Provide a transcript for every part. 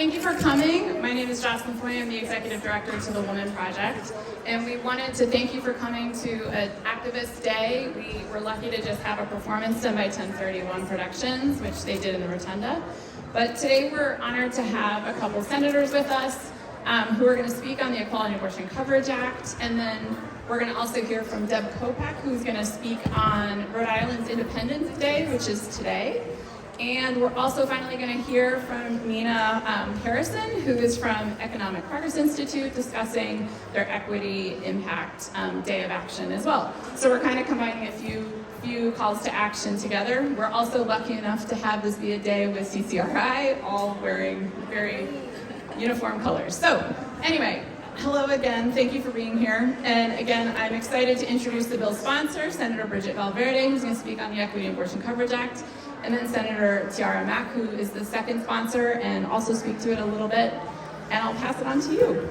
Thank you for coming. My name is Jocelyn Foye. I'm the Executive Director to the Womxn Project. And we wanted to thank you for coming to an activist day. We were lucky to just have a performance done by 1031 Productions, which they did in the Rotunda. But today we're honored to have a couple senators with us who are going to speak on the Equality Abortion Coverage Act. And then we're going to also hear from Deb Kopeck, who's going to speak on Rhode Island's Independence Day, which is today. And we're also finally going to hear from Mina Harrison, who is from Economic Progress Institute, discussing their Equity Impact Day of Action as well. So we're kind of combining a few calls to action together. We're also lucky enough to have this be a day with CCRI, all wearing very uniform colors. So anyway, hello again, thank you for being here. And again, I'm excited to introduce the bill's sponsor, Senator Bridget Valverde, who's going to speak on the Equity Abortion Coverage Act. And then Senator Tiara Mack, who is the second sponsor, and also speak to it a little bit. And I'll pass it on to you.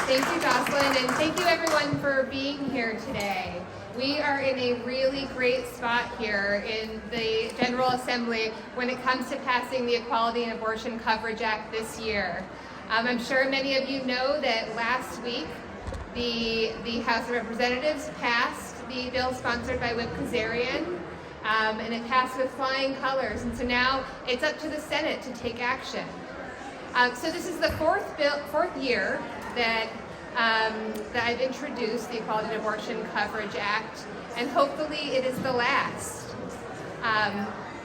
Thank you, Jocelyn, and thank you everyone for being here today. We are in a really great spot here in the General Assembly when it comes to passing the Equality and Abortion Coverage Act this year. I'm sure many of you know that last week the House of Representatives passed the bill sponsored by Whip Kazarian, and it passed with flying colors. And so now it's up to the Senate to take action. So this is the fourth year that I've introduced the Equality and Abortion Coverage Act, and hopefully it is the last.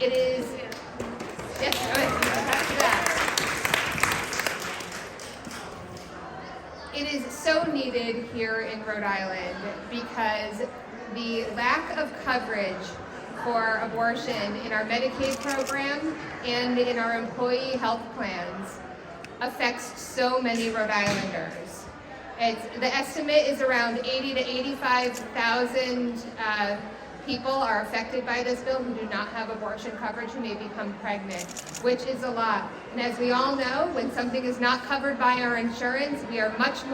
It is. Yes, go ahead. It is so needed here in Rhode Island because the lack of coverage for abortion in our Medicaid program and in our employee health plans affects so many Rhode Islanders. The estimate is around 80 to 85,000 people are affected by this bill who do not have abortion coverage, who may become pregnant, which is a lot. And as we all know, when something is not covered by our insurance, we are much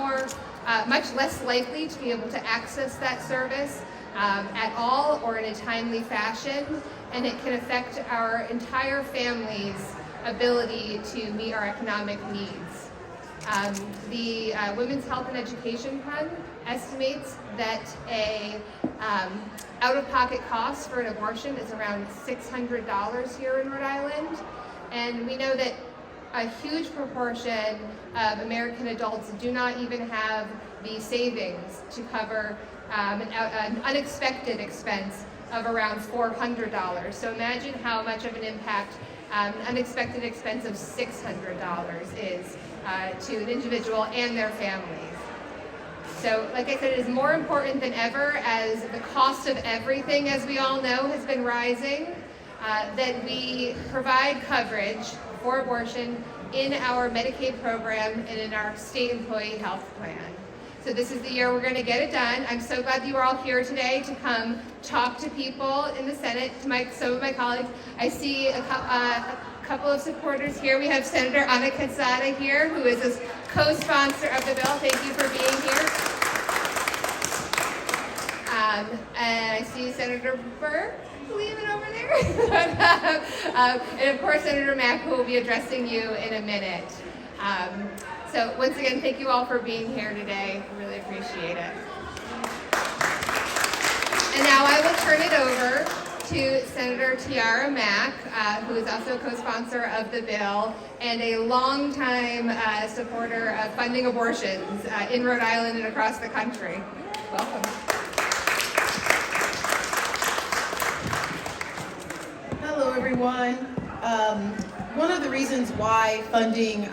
less likely to be able to access that service at all or in a timely fashion, and it can affect our entire family's ability to meet our economic needs. The Women's Health and Education Fund estimates that a out-of-pocket cost for an abortion is around $600 here in Rhode Island, and we know that a huge proportion of American adults do not even have the savings to cover an unexpected expense of around $400. So imagine how much of an impact an unexpected expense of $600 is to an individual and their families. So, like I said, it is more important than ever, as the cost of everything, as we all know, has been rising, that we provide coverage for abortion in our Medicaid program and in our state employee health plan. So this is the year we're going to get it done. I'm so glad you are all here today to come talk to people in the Senate, to some of my colleagues. I see a couple of supporters here. We have Senator Ana Quezada here, who is a co-sponsor of the bill. Thank you for being here. And I see Senator Burke leaving over there. And of course, Senator Mack, who will be addressing you in a minute. So once again, thank you all for being here today. I really appreciate it. And now I will turn it over to Senator Tiara Mack, who is also a co-sponsor of the bill and a longtime supporter of funding abortions in Rhode Island and across the country. Welcome. Hello, everyone. One of the reasons why funding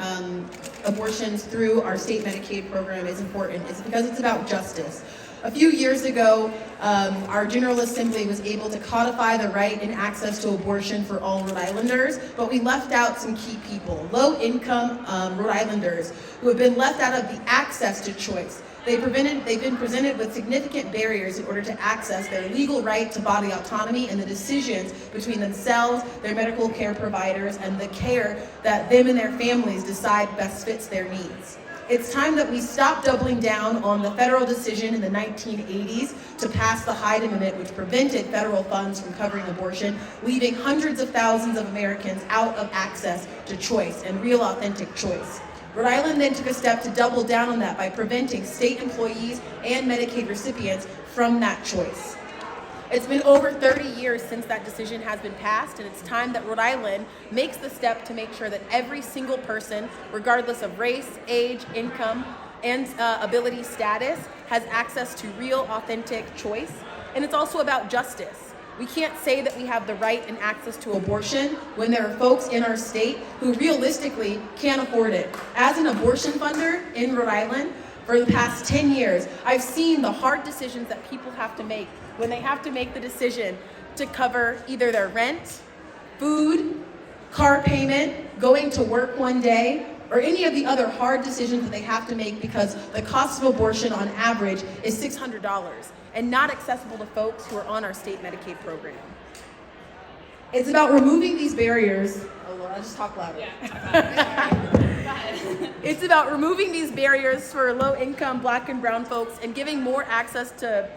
abortions through our state Medicaid program is important is because it's about justice. A few years ago, our General Assembly was able to codify the right and access to abortion for all Rhode Islanders, but we left out some key people, low-income Rhode Islanders, who have been left out of the access to choice. They've been presented with significant barriers in order to access their legal right to body autonomy and the decisions between themselves, their medical care providers, and the care that them and their families decide best fits their needs. It's time that we stop doubling down on the federal decision in the 1980s to pass the Hyde Amendment, which prevented federal funds from covering abortion, leaving hundreds of thousands of Americans out of access to choice and real authentic choice. Rhode Island then took a step to double down on that by preventing state employees and Medicaid recipients from that choice. It's been over 30 years since that decision has been passed, and it's time that Rhode Island makes the step to make sure that every single person, regardless of race, age, income, and ability status, has access to real, authentic choice. And it's also about justice. We can't say that we have the right and access to abortion when there are folks in our state who realistically can't afford it. As an abortion funder in Rhode Island, for the past 10 years, I've seen the hard decisions that people have to make when they have to make the decision to cover either their rent, food, car payment, going to work one day, or any of the other hard decisions that they have to make because the cost of abortion on average is $600 and not accessible to folks who are on our state Medicaid program. It's about removing these barriers. Oh, I'll just talk louder. It's about removing these barriers for low-income Black and brown folks and giving more access to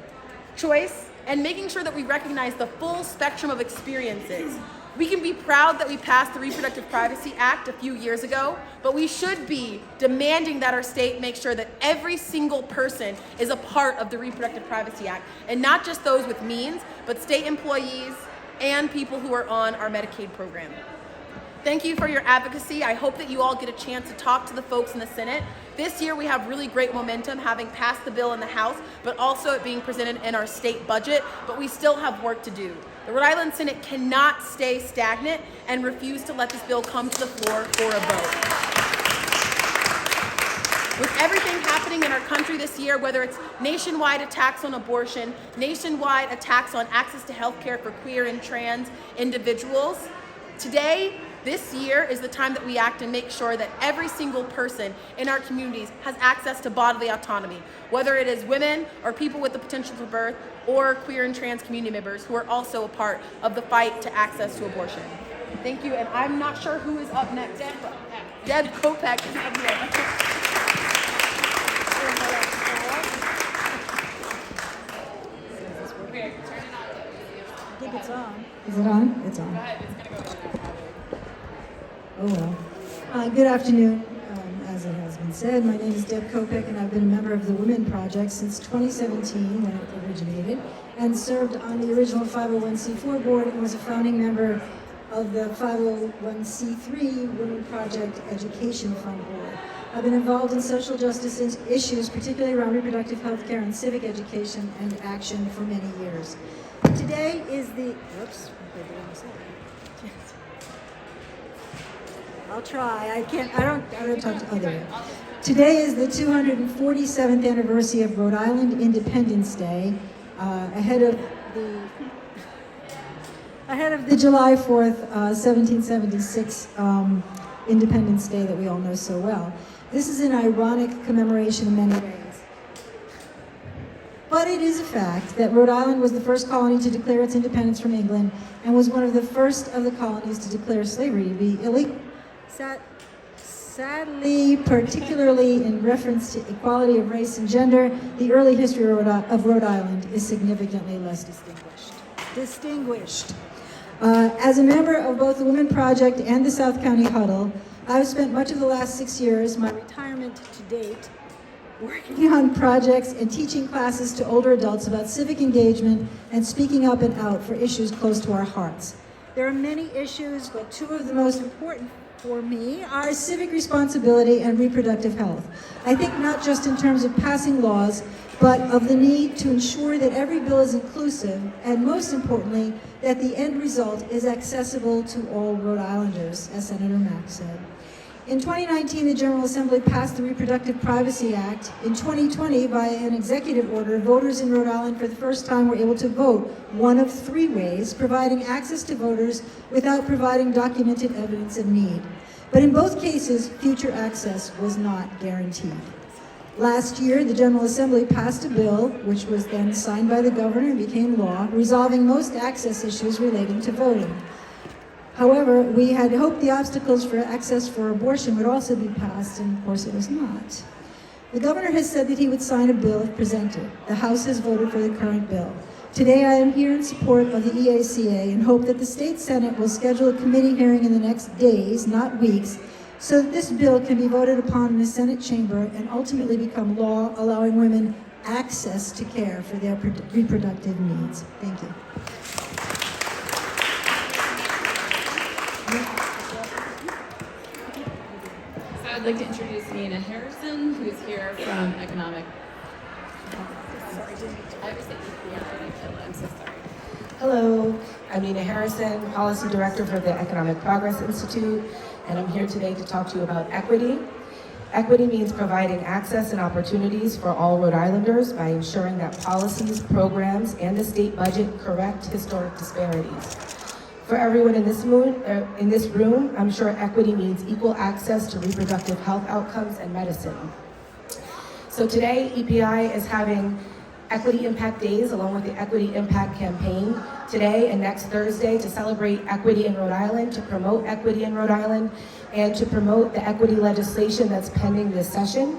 choice and making sure that we recognize the full spectrum of experiences. We can be proud that we passed the Reproductive Privacy Act a few years ago, but we should be demanding that our state make sure that every single person is a part of the Reproductive Privacy Act, and not just those with means, but state employees and people who are on our Medicaid program. Thank you for your advocacy. I hope that you all get a chance to talk to the folks in the Senate. This year we have really great momentum, having passed the bill in the House, but also it being presented in our state budget, but we still have work to do. The Rhode Island Senate cannot stay stagnant and refuse to let this bill come to the floor for a vote. With everything happening in our country this year, whether it's nationwide attacks on abortion, nationwide attacks on access to health care for queer and trans individuals, this year is the time that we act and make sure that every single person in our communities has access to bodily autonomy, whether it is women or people with the potential for birth or queer and trans community members who are also a part of the fight to access to abortion. Thank you, and I'm not sure who is up next. Deb Kopeck is up next. I think it's on. Is it on? It's on. Go ahead, it's gonna go in there. Oh well. Good afternoon. As it has been said, my name is Deb Kopeck, and I've been a member of the Womxn Project since 2017 when it originated, and served on the original 501c4 board and was a founding member of the 501c3 Womxn Project Education Fund board. I've been involved in social justice issues, particularly around reproductive health care and civic education and action for many years. Today is the, I'll try. I don't talk to other. Today is the 247th anniversary of Rhode Island Independence Day, ahead of the July 4th, 1776 Independence Day that we all know so well. This is an ironic commemoration in many ways. But it is a fact that Rhode Island was the first colony to declare its independence from England and was one of the first of the colonies to declare slavery to be illegal. Sadly, particularly in reference to equality of race and gender, the early history of Rhode Island is significantly less distinguished. As a member of both the Womxn Project and the South County Huddle, I've spent much of the last 6 years, my retirement to date, working on projects and teaching classes to older adults about civic engagement and speaking up and out for issues close to our hearts. There are many issues, but two of the most important for me are civic responsibility and reproductive health. I think not just in terms of passing laws, but of the need to ensure that every bill is inclusive, and most importantly, that the end result is accessible to all Rhode Islanders, as Senator Mack said. In 2019, the General Assembly passed the Reproductive Privacy Act. In 2020, by an executive order, voters in Rhode Island for the first time were able to vote one of three ways, providing access to voters without providing documented evidence of need. But in both cases, future access was not guaranteed. Last year, the General Assembly passed a bill, which was then signed by the governor and became law, resolving most access issues relating to voting. However, we had hoped the obstacles for access for abortion would also be passed, and of course it was not. The governor has said that he would sign a bill if presented. The House has voted for the current bill. Today I am here in support of the EACA and hope that the state Senate will schedule a committee hearing in the next days, not weeks, so that this bill can be voted upon in the Senate chamber and ultimately become law, allowing women access to care for their reproductive needs. Thank you. So I'd like to introduce Mina Harrison, who's here from Economic. I always say EACA, I'm so sorry. Hello, I'm Mina Harrison, Policy Director for the Economic Progress Institute, and I'm here today to talk to you about equity. Equity means providing access and opportunities for all Rhode Islanders by ensuring that policies, programs, and the state budget correct historic disparities. For everyone in this room, I'm sure equity means equal access to reproductive health outcomes and medicine. So today, EPI is having Equity Impact Days along with the Equity Impact Campaign today and next Thursday to celebrate equity in Rhode Island, to promote equity in Rhode Island, and to promote the equity legislation that's pending this session.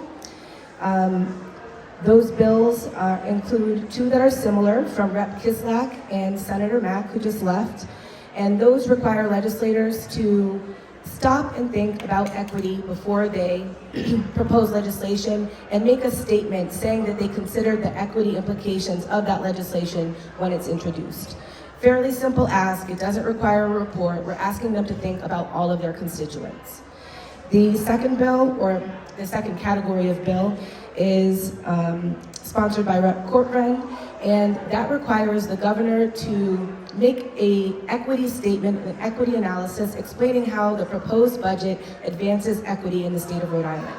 Those bills include two that are similar from Rep. Kislak and Senator Mack, who just left, and those require legislators to stop and think about equity before they propose legislation and make a statement saying that they consider the equity implications of that legislation when it's introduced. Fairly simple ask, it doesn't require a report. We're asking them to think about all of their constituents. The second bill, or the second category of bill, is sponsored by Rep. Corcoran, and that requires the governor to make an equity statement, an equity analysis, explaining how the proposed budget advances equity in the state of Rhode Island.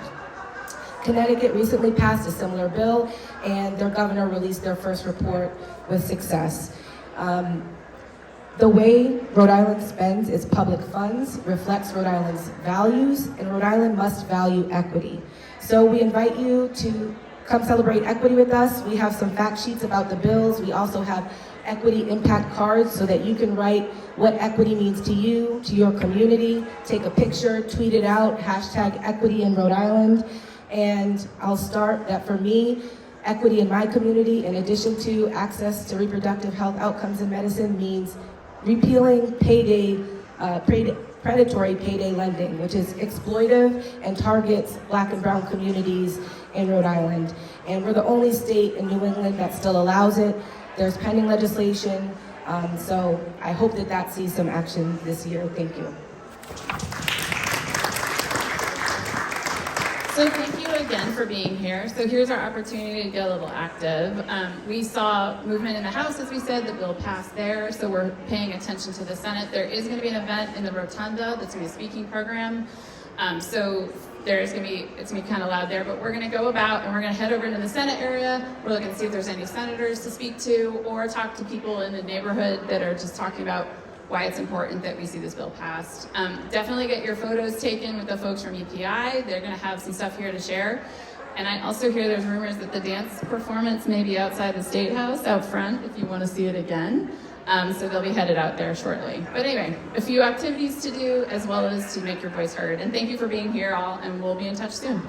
Connecticut recently passed a similar bill, and their governor released their first report with success. The way Rhode Island spends its public funds reflects Rhode Island's values, and Rhode Island must value equity. So we invite you to come celebrate equity with us. We have some fact sheets about the bills. We also have equity impact cards so that you can write what equity means to you, to your community, take a picture, tweet it out, hashtag equity in Rhode Island. And I'll start that for me, equity in my community, in addition to access to reproductive health outcomes in medicine, means repealing predatory payday lending, which is exploitive and targets Black and brown communities in Rhode Island. And we're the only state in New England that still allows it. There's pending legislation, so I hope that sees some action this year. Thank you. So thank you again for being here. So here's our opportunity to get a little active. We saw movement in the House, as we said, the bill passed there, so we're paying attention to the Senate. There is going to be an event in the rotunda that's going to be a speaking program. So it's going to be kind of loud there, but we're going to go about and we're going to head over into the Senate area. We're looking to see if there's any senators to speak to or talk to people in the neighborhood that are just talking about why it's important that we see this bill passed. Definitely get your photos taken with the folks from EPI. They're going to have some stuff here to share. And I also hear there's rumors that the dance performance may be outside the State House, out front, if you want to see it again. So they'll be headed out there shortly. But anyway, a few activities to do as well as to make your voice heard. And thank you for being here all, and we'll be in touch soon.